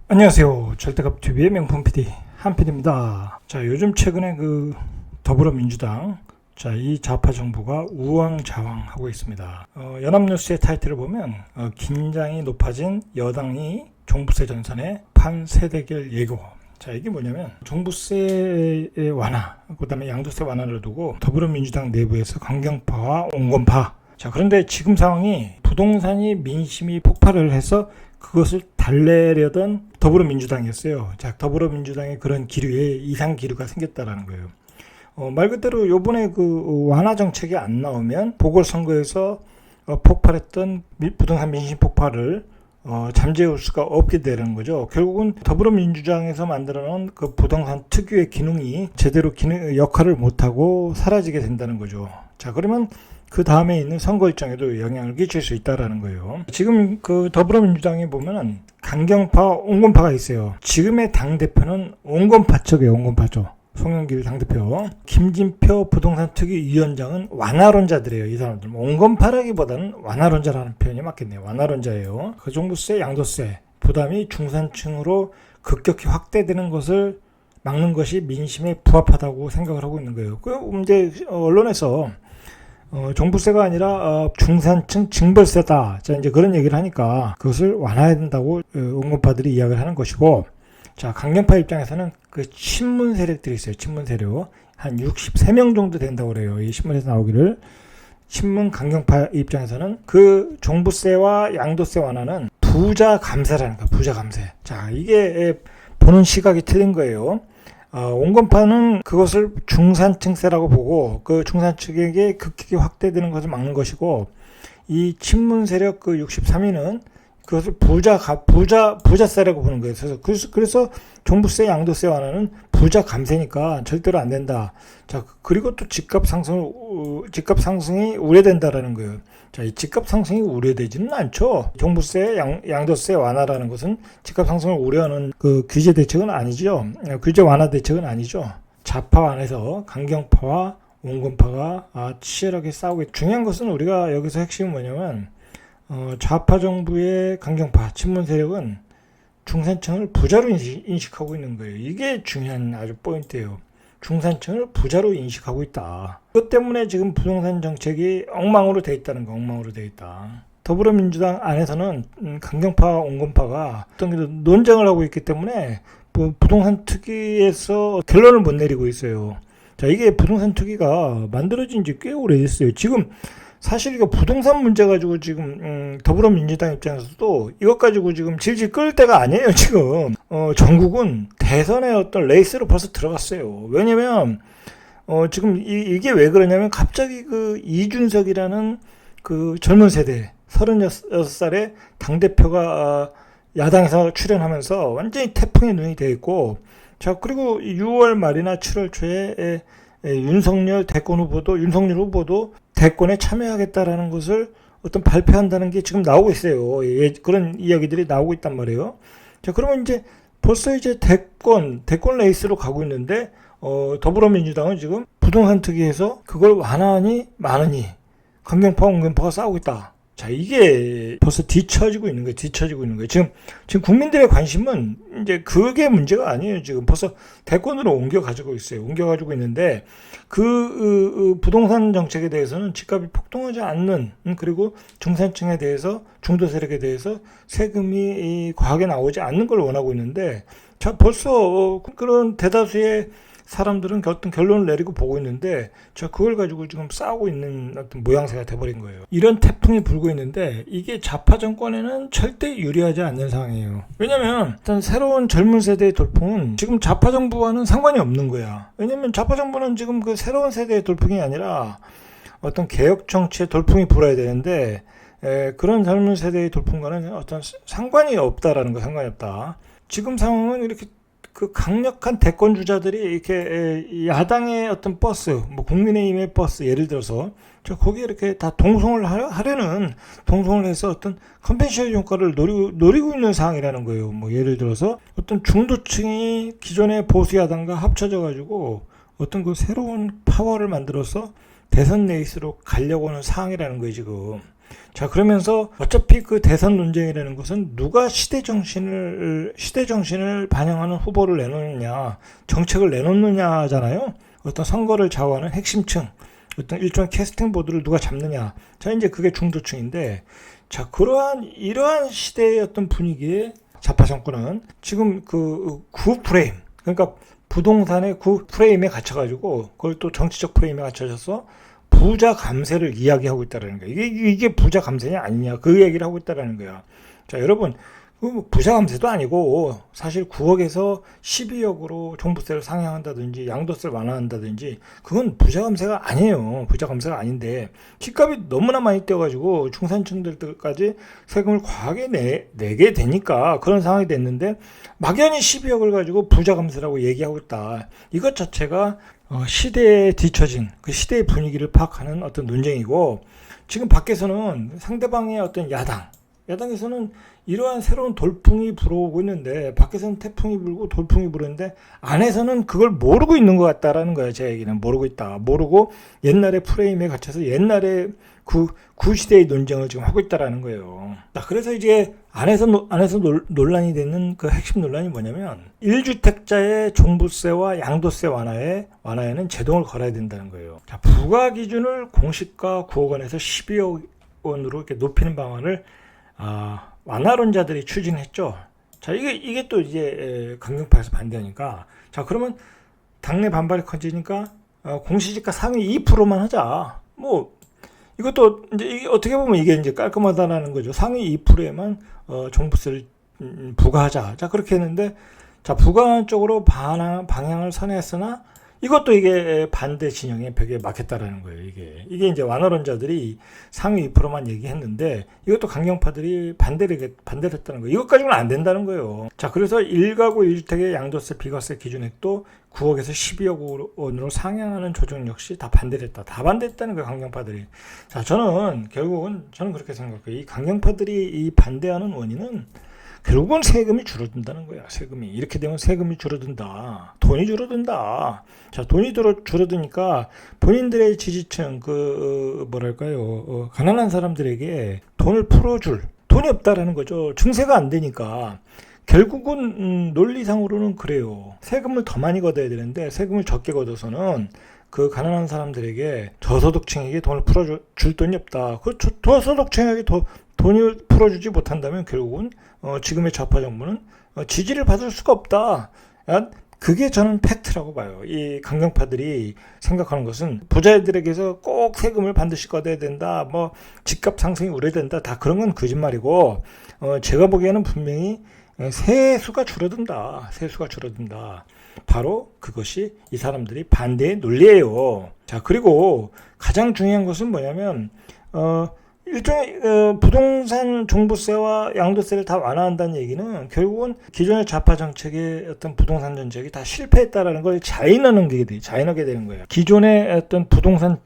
안녕하세요. 절대값TV의 명품 PD 한PD입니다. 자, 요즘 최근에 더불어민주당 이 좌파 정부가 우왕좌왕하고 있습니다. 연합뉴스의 타이틀을 보면 긴장이 높아진 여당이 종부세 전선의 판세대결 예고. 자, 이게 뭐냐면 종부세의 완화, 그 다음에 양도세 완화를 두고 더불어민주당 내부에서 강경파와 온건파. 자, 그런데 지금 상황이 부동산이 민심이 폭발을 해서 그것을 달래려던 더불어민주당이었어요. 자, 더불어민주당의 그런 기류에 이상 기류가 생겼다라는 거예요. 말 그대로 요번에 완화 정책이 안 나오면 보궐선거에서 폭발했던 부동산 민심 폭발을 잠재울 수가 없게 되는 거죠. 결국은 더불어민주당에서 만들어놓은 그 부동산 특유의 기능이 제대로 역할을 못하고 사라지게 된다는 거죠. 자, 그러면 그 다음에 있는 선거 일정에도 영향을 끼칠 수 있다라는 거예요. 지금 더불어민주당에 보면은 강경파, 온건파가 있어요. 지금의 당대표는 온건파 쪽이에요. 온건파죠. 송영길 당대표. 김진표 부동산 특위 위원장은 완화론자들이에요. 이 사람들. 온건파라기보다는 완화론자라는 표현이 맞겠네요. 완화론자예요. 그 종부세, 양도세 부담이 중산층으로 급격히 확대되는 것을 막는 것이 민심에 부합하다고 생각을 하고 있는 거예요. 이제 언론에서 종부세가 아니라 중산층 징벌세다. 자, 이제 그런 얘기를 하니까 그것을 완화해야 된다고 온건파들이 이야기를 하는 것이고, 자, 강경파 입장에서는 그 친문 세력들이 있어요. 친문 세력 한 63명 정도 된다고 그래요. 이 신문에서 나오기를. 친문 강경파 입장에서는 그 종부세와 양도세 완화는 부자 감세라는 거야. 부자 감세. 자, 이게 보는 시각이 틀린 거예요. 온건파는 그것을 중산층세라고 보고 그 중산층에게 급격히 확대되는 것을 막는 것이고, 이 친문 세력 63위는 그것을 부자세라고 보는 거예요. 그래서 종부세, 양도세 완화는 부자 감세니까 절대로 안 된다. 자, 그리고 또 집값 상승이 우려된다라는 거예요. 자, 이 집값 상승이 우려되지는 않죠. 종부세, 양도세 완화라는 것은 집값 상승을 우려하는 그 규제 대책은 아니죠. 규제 완화 대책은 아니죠. 좌파 안에서 강경파와 온건파가 치열하게 싸우고 있다. 중요한 것은 우리가 여기서 핵심은 뭐냐면 좌파 정부의 강경파, 친문 세력은 중산층을 부자로 인식하고 있는 거예요. 이게 중요한 아주 포인트예요. 중산층을 부자로 인식하고 있다. 그것 때문에 지금 부동산 정책이 엉망으로 돼 있다는 거, 엉망으로 돼 있다. 더불어민주당 안에서는 강경파, 온건파가 어떤 논쟁을 하고 있기 때문에 부동산 특위에서 결론을 못 내리고 있어요. 자, 이게 부동산 특위가 만들어진 지 꽤 오래됐어요. 지금 사실 이거 부동산 문제 가지고 지금 더불어민주당 입장에서도 이것 가지고 지금 질질 끌 때가 아니에요. 지금 전국은 대선의 어떤 레이스로 벌써 들어갔어요. 왜냐면 지금 이게 왜 그러냐면 갑자기 이준석이라는 그 젊은 세대 36살의 당대표가 야당에서 출연하면서 완전히 태풍의 눈이 돼 있고, 자, 그리고 6월 말이나 7월 초에 윤석열 후보도 대권에 참여하겠다라는 것을 어떤 발표한다는 게 지금 나오고 있어요. 그런 이야기들이 나오고 있단 말이에요. 자, 그러면 이제 벌써 이제 대권 레이스로 가고 있는데, 더불어민주당은 지금 부동산 특위에서 그걸 완화하니 마느니 강경파, 온건파가 싸우고 있다. 자, 이게 벌써 뒤처지고 있는 거예요. 지금 국민들의 관심은 이제 그게 문제가 아니에요. 지금 벌써 대권으로 옮겨가지고 있는데, 부동산 정책에 대해서는 집값이 폭등하지 않는, 그리고 중산층에 대해서, 중도 세력에 대해서 세금이 과하게 나오지 않는 걸 원하고 있는데, 자, 벌써 그런 대다수의 사람들은 어떤 결론을 내리고 보고 있는데, 저 그걸 가지고 지금 싸우고 있는 어떤 모양새가 돼버린 거예요. 이런 태풍이 불고 있는데 이게 좌파 정권에는 절대 유리하지 않는 상황이에요. 왜냐면 일단 새로운 젊은 세대의 돌풍은 지금 좌파 정부와는 상관이 없는 거야. 왜냐면 좌파 정부는 지금 그 새로운 세대의 돌풍이 아니라 어떤 개혁 정치의 돌풍이 불어야 되는데, 그런 젊은 세대의 돌풍과는 어떤 상관이 없다라는 거, 상관이 없다. 지금 상황은 이렇게 강력한 대권 주자들이 이렇게 야당의 어떤 버스, 국민의힘의 버스, 예를 들어서 거기에 이렇게 다 동성을 해서 어떤 컨벤션 효과를 노리고 있는 상황이라는 거예요. 예를 들어서 어떤 중도층이 기존의 보수 야당과 합쳐져 가지고 어떤 새로운 파워를 만들어서 대선 레이스로 가려고 하는 상황이라는 거예요, 지금. 자, 그러면서 어차피 그 대선 논쟁이라는 것은 누가 시대 정신을 반영하는 후보를 내놓느냐, 정책을 내놓느냐잖아요. 어떤 선거를 좌우하는 핵심층, 어떤 일종의 캐스팅 보드를 누가 잡느냐. 자, 이제 그게 중도층인데, 자, 이러한 시대의 어떤 분위기에 좌파 정권은 지금 그 구 프레임, 그러니까 부동산의 구 프레임에 갇혀가지고, 그걸 또 정치적 프레임에 갇혀져서 부자 감세를 이야기하고 있다는 거야. 이게 부자 감세냐 아니냐, 그 얘기를 하고 있다는 거야. 자, 여러분, 부자 감세도 아니고 사실 9억에서 12억으로 종부세를 상향한다든지 양도세를 완화한다든지 그건 부자 감세가 아니에요. 부자 감세가 아닌데 집값이 너무나 많이 뛰어가지고 중산층들까지 세금을 과하게 내게 되니까 그런 상황이 됐는데 막연히 12억을 가지고 부자 감세라고 얘기하고 있다. 이것 자체가 시대에 뒤처진 그 시대의 분위기를 파악하는 어떤 논쟁이고, 지금 밖에서는 상대방의 어떤 야당에서는 이러한 새로운 돌풍이 불어오고 있는데, 밖에서는 태풍이 불고 돌풍이 부르는데 안에서는 그걸 모르고 있는 것 같다라는 거예요. 제 얘기는 모르고 있다. 모르고 옛날의 프레임에 갇혀서 옛날의 구시대의 논쟁을 지금 하고 있다라는 거예요. 자, 그래서 이제 안에서 논란이 되는 그 핵심 논란이 뭐냐면 1주택자의 종부세와 양도세 완화에는 제동을 걸어야 된다는 거예요. 자, 부과 기준을 공시가 9억 원에서 12억 원으로 이렇게 높이는 방안을 완화론자들이 추진했죠. 자, 이게 또 이제 강경파에서 반대하니까, 자, 그러면 당내 반발이 커지니까 공시지가 상위 2%만 하자. 뭐 이것도 이제 어떻게 보면 이게 이제 깔끔하다라는 거죠. 상위 2%에만 종부세를 부과하자. 자, 그렇게 했는데, 자, 부과하는 쪽으로 방향을 선회했으나 이것도 이게 반대 진영의 벽에 막혔다라는 거예요. 이게 이제 완화론자들이 상위 2%만 얘기했는데 이것도 강경파들이 반대를 했다는 거예요. 이것까지는 안 된다는 거예요. 자, 그래서 1가구 1주택의 양도세 비과세 기준액도 9억에서 12억 원으로 상향하는 조정 역시 다 반대를 했다. 다 반대했다는 거예요, 강경파들이. 자, 결국은 저는 그렇게 생각해요. 이 강경파들이 이 반대하는 원인은 결국은 세금이 줄어든다는 거야. 세금이 이렇게 되면 세금이 줄어든다. 돈이 줄어든다. 자, 돈이 줄어드니까 본인들의 지지층 가난한 사람들에게 돈을 풀어줄 돈이 없다라는 거죠. 증세가 안 되니까 결국은 논리상으로는 그래요. 세금을 더 많이 걷어야 되는데 세금을 적게 걷어서는 그 가난한 사람들에게 저소득층에게 돈을 풀어줄 돈이 없다. 그 저소득층에게 돈을 풀어주지 못한다면 결국은 지금의 좌파 정부는 지지를 받을 수가 없다. 그게 저는 팩트라고 봐요. 이 강경파들이 생각하는 것은 부자들에게서 꼭 세금을 반드시 걷어야 된다. 뭐 집값 상승이 우려된다. 다 그런 건 거짓말이고, 제가 보기에는 분명히 세수가 줄어든다. 바로 그것이 이 사람들이 반대의 논리예요. 자, 그리고 가장 중요한 것은 뭐냐면 일종의 부동산 종부세와 양도세를 다 완화한다는 얘기는 결국은 기존의 좌파 정책의 어떤 부동산 정책이 다 실패했다라는 걸 자인하게 되는 거예요. 기존의 어떤 부동산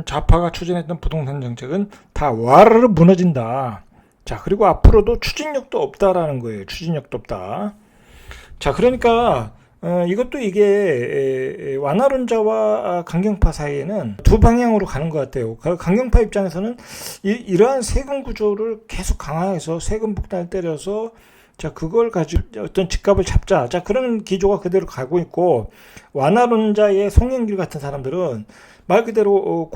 좌파가 추진했던 부동산 정책은 다 와르르 무너진다. 자, 그리고 앞으로도 추진력도 없다라는 거예요. 추진력도 없다. 자, 그러니까 이것도 이게 완화론자와 강경파 사이에는 두 방향으로 가는 것 같아요. 강경파 입장에서는 이러한 세금 구조를 계속 강화해서 세금 폭탄을 때려서, 자, 그걸 가지고 어떤 집값을 잡자. 자, 그런 기조가 그대로 가고 있고, 완화론자의 송영길 같은 사람들은 말 그대로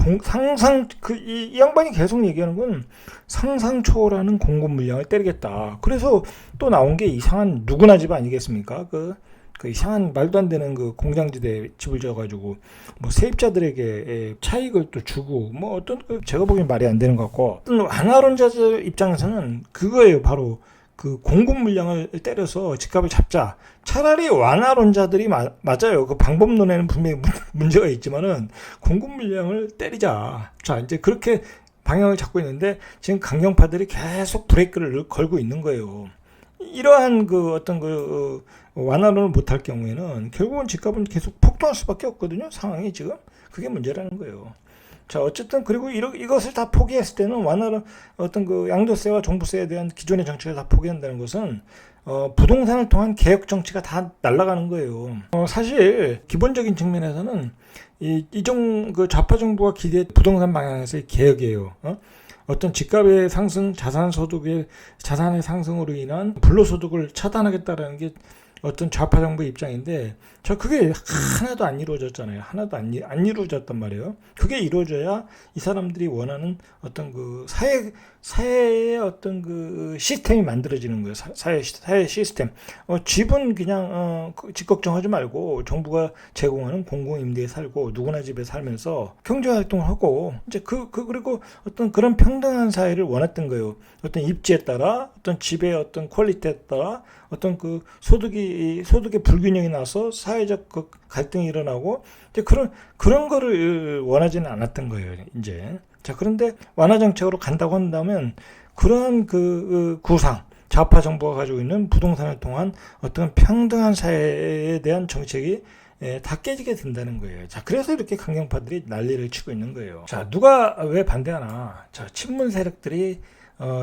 이 양반이 계속 얘기하는 건 상상 초월하는 공급 물량을 때리겠다. 그래서 또 나온 게 이상한 누구나 집 아니겠습니까? 그 이상한 말도 안 되는 그 공장지대에 집을 지어가지고 뭐 세입자들에게 차익을 또 주고 뭐 어떤 제가 보기엔 말이 안 되는 것 같고, 어떤 완화론자들 입장에서는 그거예요. 바로 그 공급 물량을 때려서 집값을 잡자. 차라리 완화론자들이 맞아요. 그 방법론에는 분명히 문제가 있지만은 공급 물량을 때리자. 자, 이제 그렇게 방향을 잡고 있는데 지금 강경파들이 계속 브레이크를 걸고 있는 거예요. 이러한 완화론을 못할 경우에는 결국은 집값은 계속 폭등할 수밖에 없거든요. 상황이 지금 그게 문제라는 거예요. 자, 어쨌든 그리고 이것을 다 포기했을 때는 완화론 양도세와 종부세에 대한 기존의 정책을 다 포기한다는 것은 부동산을 통한 개혁 정치가 다 날아가는 거예요. 사실 기본적인 측면에서는 그 좌파 정부가 기대한 부동산 방향에서의 개혁이에요. 어떤 집값의 상승, 자산의 상승으로 인한 불로소득을 차단하겠다라는 게 어떤 좌파 정부의 입장인데, 그게 하나도 안 이루어졌잖아요. 하나도 안 이루어졌단 말이에요. 그게 이루어져야 이 사람들이 원하는 어떤 그 사회의 어떤 그 시스템이 만들어지는 거예요. 사회 시스템. 집은 그냥 집 걱정하지 말고 정부가 제공하는 공공임대에 살고 누구나 집에 살면서 경제 활동을 하고, 이제 그리고 어떤 그런 평등한 사회를 원했던 거예요. 어떤 입지에 따라, 어떤 집의 어떤 퀄리티에 따라 어떤 그 소득의 불균형이 나서 사회적 그 갈등이 일어나고, 이제 그런 거를 원하지는 않았던 거예요, 이제. 자, 그런데 완화 정책으로 간다고 한다면 그러한 그 구상, 좌파 정부가 가지고 있는 부동산을 통한 어떤 평등한 사회에 대한 정책이 다 깨지게 된다는 거예요. 자, 그래서 이렇게 강경파들이 난리를 치고 있는 거예요. 자, 누가 왜 반대하나? 자, 친문 세력들이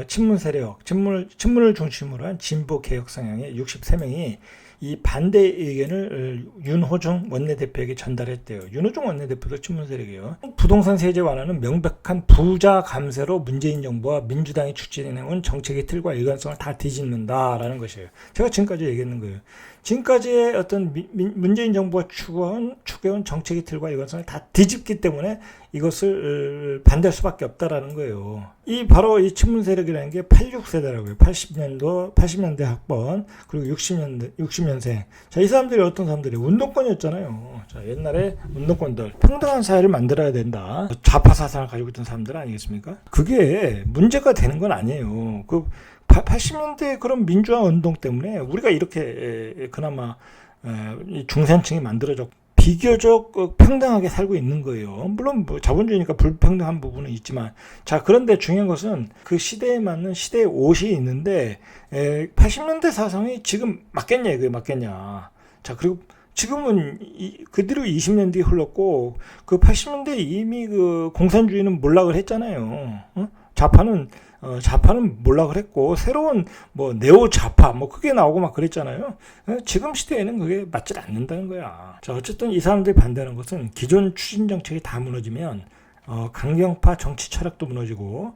친문을 중심으로 한 진보 개혁 성향의 63명이 이 반대 의견을 윤호중 원내대표에게 전달했대요. 윤호중 원내대표도 친문 세력이에요. 부동산 세제 완화는 명백한 부자 감세로 문재인 정부와 민주당이 추진해온 정책의 틀과 일관성을 다 뒤집는다라는 것이에요. 제가 지금까지 얘기했는 거예요. 지금까지의 어떤 문재인 정부가 추구해온 정책의 틀과 일관성을 다 뒤집기 때문에 이것을 반대할 수밖에 없다라는 거예요. 바로 이 친문 세력이라는 게 86세대라고요. 80년대 학번, 그리고 60년생. 자, 이 사람들이 어떤 사람들이 운동권이었잖아요. 자, 옛날에 운동권들, 평등한 사회를 만들어야 된다. 좌파 사상을 가지고 있던 사람들 아니겠습니까? 그게 문제가 되는 건 아니에요. 80년대 그런 민주화 운동 때문에 우리가 이렇게 그나마 중산층이 만들어졌고 비교적 평등하게 살고 있는 거예요. 물론 뭐 자본주의니까 불평등한 부분은 있지만, 자, 그런데 중요한 것은 그 시대에 맞는 시대의 옷이 있는데 80년대 사상이 지금 맞겠냐, 이게 맞겠냐. 자, 그리고 지금은 그대로 20년 뒤에 흘렀고, 그 80년대 이미 그 공산주의는 몰락을 했잖아요. 좌파는 몰락을 했고, 새로운 뭐 네오 좌파 뭐 그게 나오고 막 그랬잖아요. 지금 시대에는 그게 맞지 않는다는 거야. 자, 어쨌든 이 사람들이 반대하는 것은 기존 추진 정책이 다 무너지면 강경파 정치 철학도 무너지고,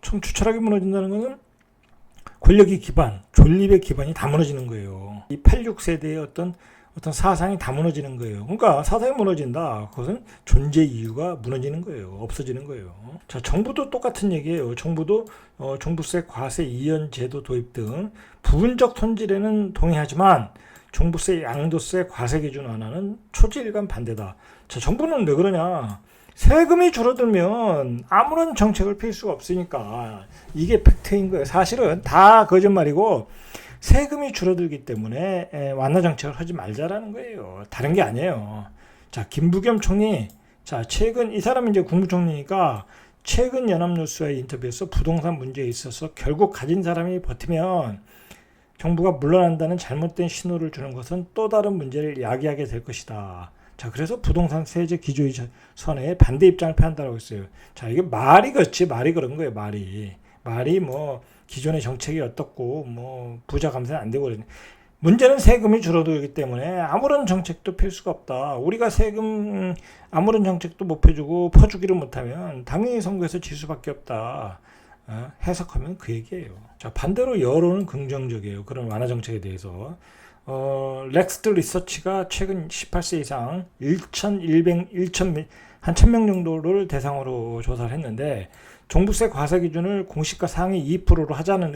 정치 철학이 무너진다는 것은 권력의 기반, 존립의 기반이 다 무너지는 거예요. 이 86세대의 어떤 사상이 다 무너지는 거예요. 그러니까 사상이 무너진다. 그것은 존재 이유가 무너지는 거예요. 없어지는 거예요. 자, 정부도 똑같은 얘기예요. 정부도 종부세, 과세, 이연 제도 도입 등 부분적 손질에는 동의하지만 종부세, 양도세, 과세 기준 완화는 초지일관 반대다. 자, 정부는 왜 그러냐? 세금이 줄어들면 아무런 정책을 펼 수가 없으니까. 이게 팩트인 거예요. 사실은 다 거짓말이고, 세금이 줄어들기 때문에 완화 정책을 하지 말자라는 거예요. 다른 게 아니에요. 자, 김부겸 총리, 자, 최근 이 사람이 이제 국무총리니까 최근 연합뉴스와의 인터뷰에서 부동산 문제에 있어서 결국 가진 사람이 버티면 정부가 물러난다는 잘못된 신호를 주는 것은 또 다른 문제를 야기하게 될 것이다. 자, 그래서 부동산 세제 기조의 선에 반대 입장을 표한다고 했어요. 자, 이게 말이 그런 거예요. 말이 뭐 기존의 정책이 어떻고 뭐 부자 감세는 안 되고 그러네. 문제는 세금이 줄어들기 때문에 아무런 정책도 펼 수가 없다. 우리가 세금 아무런 정책도 못 펴주고 퍼주기를 못하면 당연히 선거에서 질 수밖에 없다. 해석하면 그 얘기예요. 자, 반대로 여론은 긍정적이에요. 그런 완화 정책에 대해서. 렉스트 리서치가 최근 18세 이상 1,000명 정도를 대상으로 조사를 했는데, 종부세 과세 기준을 공시가 상위 2%로 하자는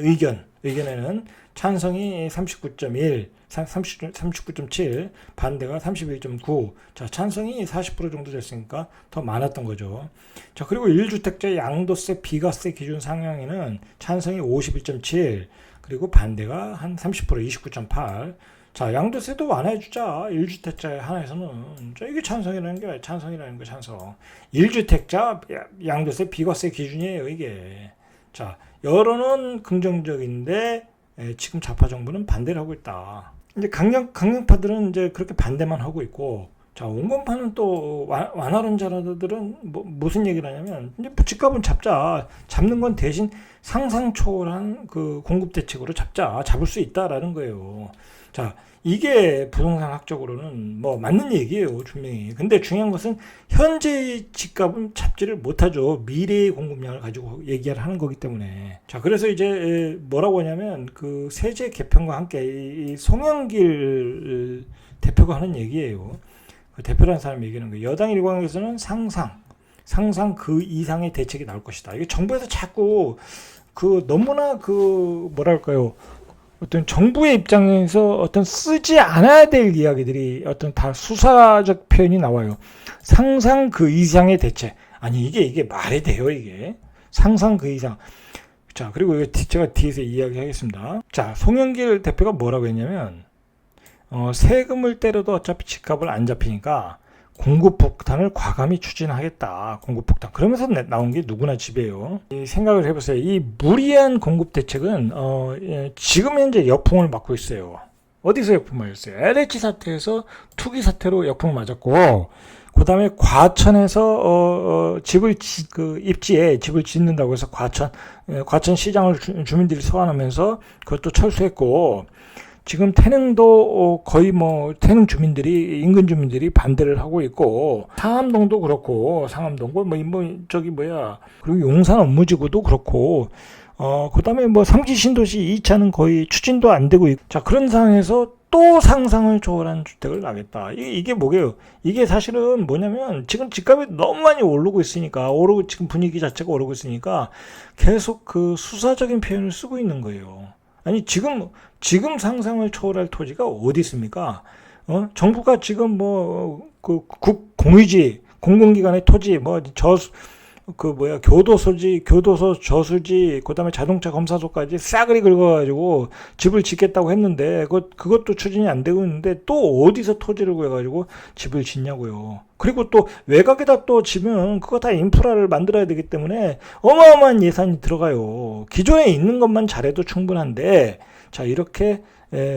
의견에는 찬성이 39.7, 반대가 31.9. 자, 찬성이 40% 정도 됐으니까 더 많았던 거죠. 자, 그리고 1주택자 양도세 비과세 기준 상향에는 찬성이 51.7, 그리고 반대가 한 30%, 29.8. 자, 양도세도 완화해주자. 1주택자 하나에서는. 자, 이게 찬성이라는 게 찬성. 1주택자 양도세 비과세 기준이에요, 이게. 자, 여론은 긍정적인데 지금 좌파 정부는 반대를 하고 있다. 이제 강경파들은 이제 그렇게 반대만 하고 있고, 자, 온건파는 또 완화론자들은 무슨 얘기를 하냐면 이제 집값은 잡는 건 대신 상상 초월한 그 공급 대책으로 잡을 수 있다라는 거예요. 자, 이게 부동산 학적으로는 뭐 맞는 얘기예요, 분명히. 근데 중요한 것은 현재의 집값은 잡지를 못하죠. 미래의 공급량을 가지고 얘기를 하는 거기 때문에. 자, 그래서 이제 뭐라고 하냐면 그 세제 개편과 함께 이 송영길 대표가 하는 얘기예요. 그 대표라는 사람이 얘기하는 거예요. 여당 일광에서는 상상 그 이상의 대책이 나올 것이다. 이게 정부에서 자꾸 그 너무나 그 뭐랄까요? 어떤 정부의 입장에서 어떤 쓰지 않아야 될 이야기들이 어떤 다 수사적 표현이 나와요. 상상 그 이상의 대책. 아니 이게 말이 돼요 이게. 상상 그 이상. 자, 그리고 제가 뒤에서 이야기하겠습니다. 자, 송영길 대표가 뭐라고 했냐면 세금을 때려도 어차피 집값을 안 잡히니까 공급 폭탄을 과감히 추진하겠다. 공급 폭탄. 그러면서 나온 게 누구나 집이에요. 이 생각을 해보세요. 이 무리한 공급 대책은 지금 현재 역풍을 맞고 있어요. 어디서 역풍을 맞았어요? LH 사태에서 투기 사태로 역풍을 맞았고, 그 다음에 과천에서 입지에 집을 짓는다고 해서 과천 시장을 주민들이 소환하면서 그것도 철수했고, 지금 태릉도 거의 태릉 주민들이 인근 주민들이 반대를 하고 있고, 상암동도 그렇고, 상암동고 그리고 용산 업무지구도 그렇고, 그다음에 3기 신도시 2차는 거의 추진도 안 되고 있고, 자, 그런 상황에서 또 상상을 초월한 주택을 나겠다. 이게 뭐게요? 이게 사실은 뭐냐면 지금 집값이 너무 많이 오르고 있으니까, 지금 분위기 자체가 오르고 있으니까 계속 그 수사적인 표현을 쓰고 있는 거예요. 아니 지금 상상을 초월할 토지가 어디 있습니까? 정부가 지금 공유지 공공기관의 토지 교도소 저수지 그다음에 자동차 검사소까지 싸그리 긁어가지고 집을 짓겠다고 했는데 그것도 추진이 안 되고 있는데 또 어디서 토지를 구해가지고 집을 짓냐고요. 그리고 또 외곽에다 또 지면 그거 다 인프라를 만들어야 되기 때문에 어마어마한 예산이 들어가요. 기존에 있는 것만 잘해도 충분한데, 자, 이렇게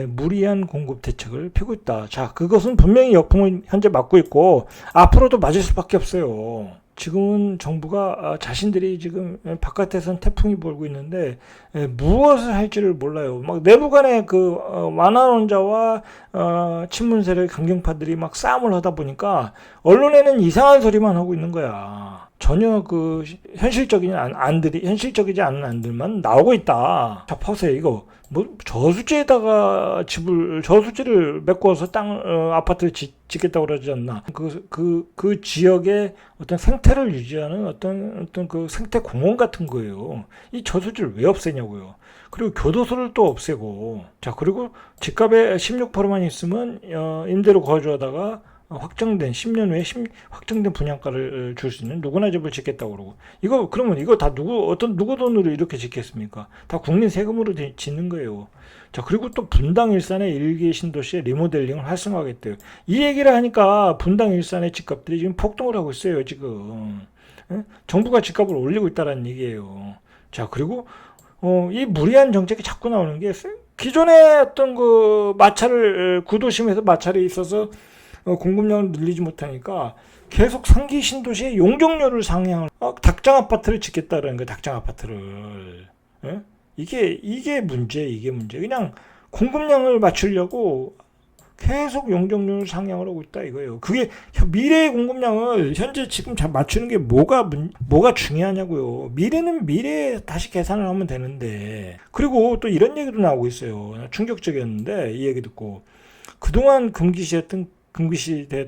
무리한 공급 대책을 펴고 있다. 자, 그것은 분명히 역풍을 현재 맞고 있고 앞으로도 맞을 수밖에 없어요. 지금은 정부가 자신들이 지금 바깥에선 태풍이 불고 있는데 무엇을 할지를 몰라요. 막 내부 간에 완화론자와 친문 세력 강경파들이 막 싸움을 하다 보니까 언론에는 이상한 소리만 하고 있는 거야. 전혀 현실적이지 않은 안들만 나오고 있다. 자, 보세요. 이거 저수지를 메꿔서 아파트를 짓겠다고 그러지 않나. 그 지역의 어떤 생태를 유지하는 어떤 그 생태 공원 같은 거예요. 이 저수지를 왜 없애냐고요. 그리고 교도소를 또 없애고. 자, 그리고 집값에 16%만 있으면 임대로 거주하다가 확정된 10년 후에 확정된 분양가를 줄 수 있는 누구나 집을 짓겠다고 그러고, 그러면 이거 다 누구 돈으로 이렇게 짓겠습니까? 다 국민 세금으로 짓는 거예요. 자, 그리고 또 분당 일산의 1기 신도시의 리모델링을 활성화하겠대요. 이 얘기를 하니까 분당 일산의 집값들이 지금 폭등을 하고 있어요, 지금. 정부가 집값을 올리고 있다는 얘기예요. 자, 그리고 이 무리한 정책이 자꾸 나오는 게 기존에 어떤 구도심에서 마찰이 있어서 공급량을 늘리지 못하니까 계속 상기 신도시의 용적률을 상향을 닭장 아파트를 짓겠다라는 거예요. 닭장 아파트를. 이게 문제. 그냥 공급량을 맞추려고 계속 용적률을 상향을 하고 있다 이거예요. 그게 미래의 공급량을 현재 지금 잘 맞추는 게 뭐가 중요하냐고요. 미래는 미래에 다시 계산을 하면 되는데. 그리고 또 이런 얘기도 나오고 있어요. 충격적이었는데 이 얘기 듣고, 그동안 금기시되었던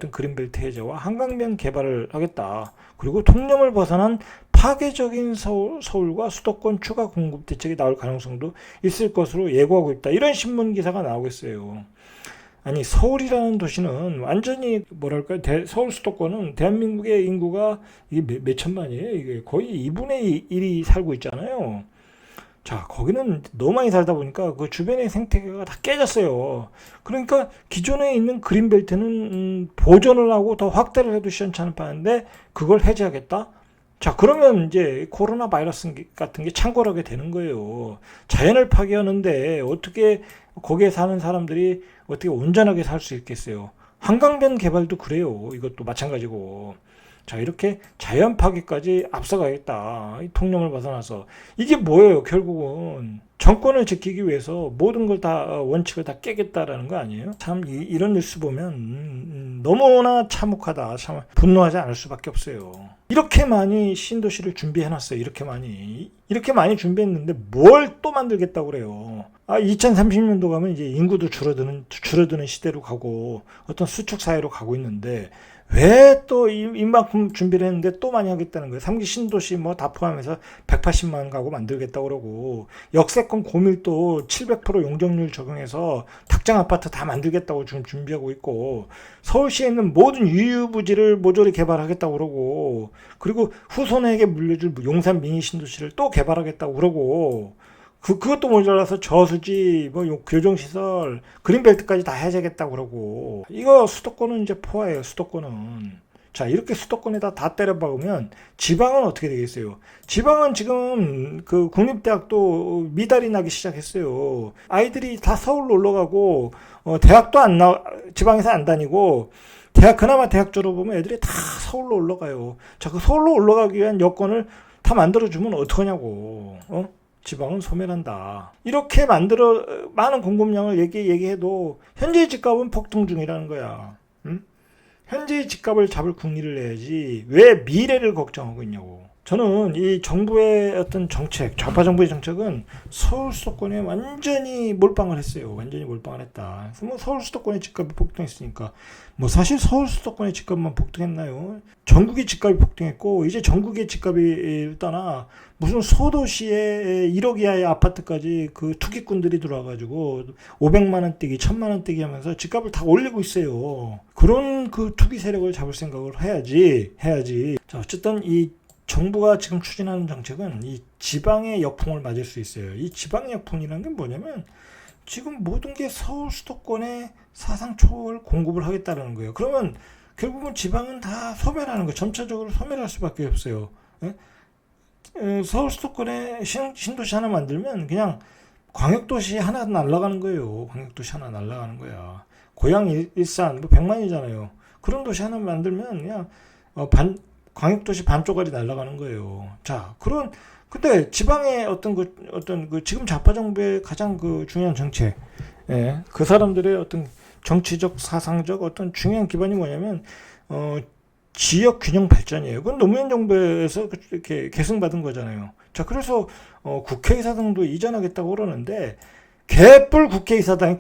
그린벨트 해제와 한강변 개발을 하겠다. 그리고 통념을 벗어난 파괴적인 서울과 수도권 추가 공급 대책이 나올 가능성도 있을 것으로 예고하고 있다. 이런 신문 기사가 나오고 있어요. 아니, 서울이라는 도시는 완전히 서울 수도권은 대한민국의 인구가 이게 몇 천만이에요. 이게 거의 2분의 1이 살고 있잖아요. 자, 거기는 너무 많이 살다 보니까 그 주변의 생태계가 다 깨졌어요. 그러니까 기존에 있는 그린벨트는 보존을 하고 더 확대를 해도 시원찮은 판인데 그걸 해제하겠다? 자, 그러면 이제 코로나 바이러스 같은 게 창궐하게 되는 거예요. 자연을 파괴하는데 어떻게 거기에 사는 사람들이 어떻게 온전하게 살 수 있겠어요? 한강변 개발도 그래요. 이것도 마찬가지고. 자, 이렇게 자연 파괴까지 앞서가겠다. 이 통념을 벗어나서. 이게 뭐예요? 결국은 정권을 지키기 위해서 모든 걸 다 원칙을 다 깨겠다라는 거 아니에요? 참 이런 뉴스 보면 너무나 참혹하다. 참 분노하지 않을 수밖에 없어요. 이렇게 많이 신도시를 준비해놨어요. 이렇게 많이 준비했는데 뭘 또 만들겠다고 그래요. 2030년도 가면 이제 인구도 줄어드는 시대로 가고 어떤 수축 사회로 가고 있는데 왜 또 이만큼 준비를 했는데 또 많이 하겠다는 거예요. 3기 신도시 뭐 다 포함해서 180만 가구 만들겠다고 그러고 역세권 고밀도 700% 용적률 적용해서 탁장 아파트 다 만들겠다고 지금 준비하고 있고 서울시에 있는 모든 유유부지를 모조리 개발하겠다고 그러고 그리고 후손에게 물려줄 용산 미니 신도시를 또 개발하겠다고 그러고 그것도 모자라서 저수지, 교정시설, 그린벨트까지 다 해제겠다고 그러고. 이거 수도권은 이제 포화예요, 수도권은. 자, 이렇게 수도권에다 다 때려박으면 지방은 어떻게 되겠어요? 지방은 지금 그 국립대학도 미달이 나기 시작했어요. 아이들이 다 서울로 올라가고, 대학도 지방에서 안 다니고, 그나마 대학 졸업하면 애들이 다 서울로 올라가요. 자, 그 서울로 올라가기 위한 여건을 다 만들어주면 어떡하냐고, 지방은 소멸한다. 이렇게 많은 공급량을 얘기해도 현재의 집값은 폭등 중이라는 거야. 응? 현재의 집값을 잡을 궁리를 내야지 왜 미래를 걱정하고 있냐고. 저는 이 정부의 어떤 정책, 좌파 정부의 정책은 서울 수도권에 완전히 몰빵을 했어요. 완전히 몰빵을 했다. 그래서 뭐 서울 수도권의 집값이 폭등했으니까 뭐 사실 서울 수도권의 집값만 폭등했나요? 전국의 집값이 폭등했고 이제 전국의 집값이 떠나 무슨 소도시에 1억 이하의 아파트까지 그 투기꾼들이 들어와가지고 500만 원대기, 1000만 원대기 하면서 집값을 다 올리고 있어요. 그런 그 투기 세력을 잡을 생각을 해야지. 자, 어쨌든 이 정부가 지금 추진하는 정책은 이 지방의 역풍을 맞을 수 있어요. 이 지방의 역풍이라는 게 뭐냐면 지금 모든 게 서울 수도권에 사상 초월 공급을 하겠다는 거예요. 그러면 결국은 지방은 다 소멸하는 거예요. 점차적으로 소멸할 수밖에 없어요. 서울 수도권에 신도시 하나 만들면 그냥 광역도시 하나 날아가는 거예요. 광역도시 하나 날아가는 거야. 고양 일산 뭐 100만이잖아요. 그런 도시 하나 만들면 그냥 광역도시 반쪽짜리 날아가는 거예요. 자, 근데 지방의 어떤 지금 좌파 정부의 가장 그 중요한 정책, 그 사람들의 어떤 정치적, 사상적 어떤 중요한 기반이 뭐냐면, 지역 균형 발전이에요. 그건 노무현 정부에서 이렇게 계승받은 거잖아요. 자, 그래서, 국회의사당도 이전하겠다고 그러는데, 개뿔 국회의사당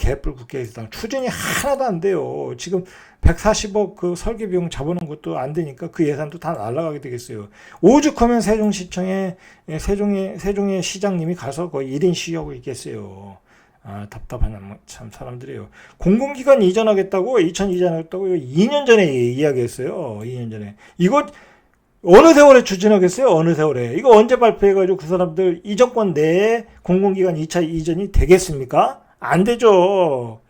추진이 하나도 안 돼요. 지금 140억 그 설계 비용 잡아놓은 것도 안 되니까 그 예산도 다 날아가게 되겠어요. 오죽하면 세종시청에 세종의 시장님이 가서 거의 1인 시위하고 있겠어요. 답답한 참 사람들이에요. 공공기관 이전하겠다고 2년 전에 이야기했어요. 2년 전에. 이거 어느 세월에 추진하겠어요? 어느 세월에. 이거 언제 발표해가지고 그 사람들 이 정권 내에 공공기관 2차 이전이 되겠습니까? 안 되죠.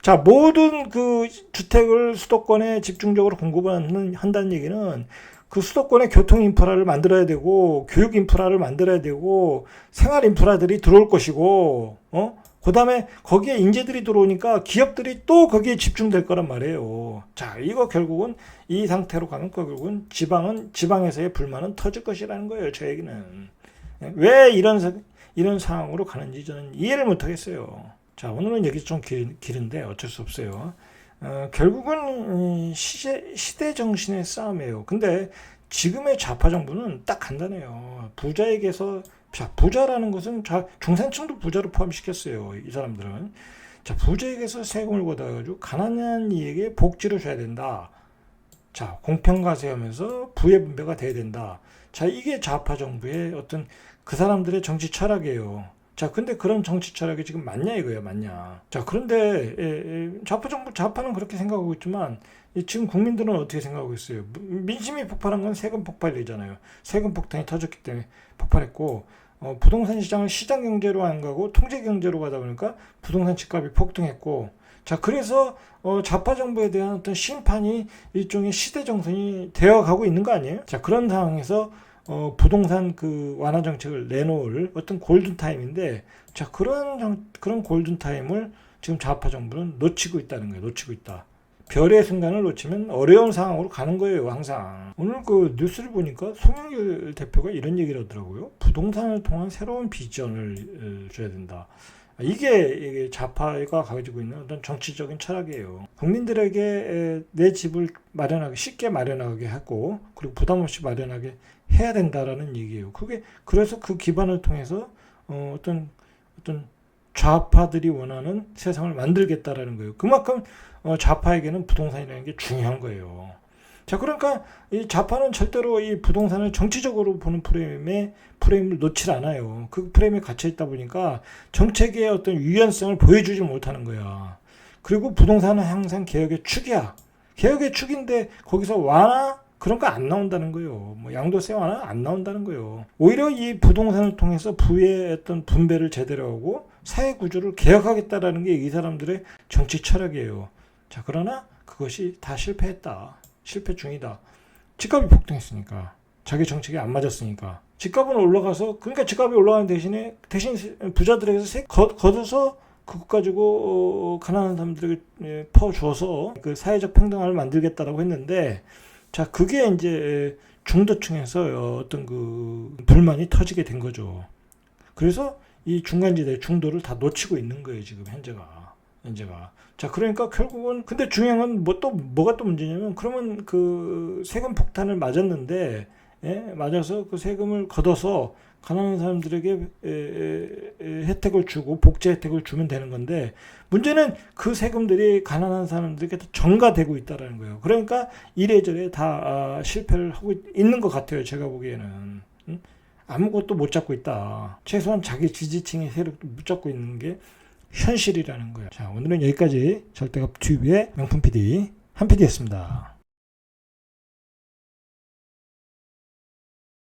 자, 모든 그 주택을 수도권에 집중적으로 공급을 한다는 얘기는 그 수도권에 교통 인프라를 만들어야 되고, 교육 인프라를 만들어야 되고, 생활 인프라들이 들어올 것이고, 그 다음에 거기에 인재들이 들어오니까 기업들이 또 거기에 집중될 거란 말이에요. 자, 이거 결국은 이 상태로 가면 결국은 지방에서의 불만은 터질 것이라는 거예요. 저 얘기는. 왜 이런 상황으로 가는지 저는 이해를 못 하겠어요. 자, 오늘은 얘기 좀 길은데 어쩔 수 없어요. 결국은 시대 정신의 싸움이에요. 근데 지금의 좌파 정부는 딱 간단해요. 부자라는 것은 중산층도 부자로 포함시켰어요. 이 사람들은. 자, 부자에게서 세금을 걷어가지고 가난한 이에게 복지를 줘야 된다. 자, 공평과세하면서 부의 분배가 돼야 된다. 자, 이게 좌파 정부의 어떤 그 사람들의 정치 철학이에요. 자, 근데 그런 정치 철학이 지금 맞냐 이거예요, 맞냐. 자, 그런데 좌파는 그렇게 생각하고 있지만 지금 국민들은 어떻게 생각하고 있어요? 민심이 폭발한 건 세금 폭발이잖아요. 세금 폭탄이 터졌기 때문에 폭발했고, 부동산 시장을 시장 경제로 안 가고 통제 경제로 가다 보니까 부동산 집값이 폭등했고, 자, 그래서 좌파 정부에 대한 어떤 심판이 일종의 시대 정선이 되어 가고 있는 거 아니에요? 자, 그런 상황에서 부동산 그 완화 정책을 내놓을 어떤 골든 타임인데, 자, 그런 골든 타임을 지금 좌파 정부는 놓치고 있다는 거예요. 놓치고 있다. 별의 순간을 놓치면 어려운 상황으로 가는 거예요, 항상. 오늘 그 뉴스를 보니까 송영길 대표가 이런 얘기를 하더라고요. 부동산을 통한 새로운 비전을 줘야 된다. 이게 좌파가 가지고 있는 어떤 정치적인 철학이에요. 국민들에게 내 집을 마련하게, 쉽게 마련하게 하고, 그리고 부담 없이 마련하게 해야 된다라는 얘기예요. 그래서 그 기반을 통해서 어떤 좌파들이 원하는 세상을 만들겠다라는 거예요. 그만큼 좌파에게는 부동산이라는 게 중요한 거예요. 자, 그러니까 이 좌파는 절대로 이 부동산을 정치적으로 보는 프레임을 놓질 않아요. 그 프레임에 갇혀 있다 보니까 정책의 어떤 유연성을 보여주지 못하는 거야. 그리고 부동산은 항상 개혁의 축이야. 개혁의 축인데 거기서 완화? 그런 거 안 나온다는 거예요. 뭐 양도세 완화 안 나온다는 거예요. 오히려 이 부동산을 통해서 부의 어떤 분배를 제대로 하고 사회 구조를 개혁하겠다라는 게 이 사람들의 정치 철학이에요. 자, 그러나 그것이 다 실패했다. 실패 중이다. 집값이 폭등했으니까. 자기 정책이 안 맞았으니까. 집값은 올라가서, 그러니까 집값이 올라가는 대신 부자들에게서 걷어서 그것 가지고 가난한 사람들에게 퍼주어서 그 사회적 평등함을 만들겠다라고 했는데, 자, 그게 이제 중도층에서 어떤 그 불만이 터지게 된 거죠. 그래서 이 중간지대 중도를 다 놓치고 있는 거예요, 지금 현재가. 자, 그러니까 결국은, 근데 중요한 건 뭐가 또 문제냐면, 그러면 그 세금 폭탄을 맞았는데, 맞아서 그 세금을 걷어서 가난한 사람들에게 혜택을 주고 복지 혜택을 주면 되는 건데, 문제는 그 세금들이 가난한 사람들에게 다 전가되고 있다는 거예요. 그러니까 이래저래 다 실패를 하고 있는 것 같아요, 제가 보기에는. 아무것도 못 잡고 있다. 최소한 자기 지지층의 세력도 못 잡고 있는 게 현실이라는 거예요. 자, 오늘은 여기까지 절대값 TV의 명품 PD 한 PD였습니다.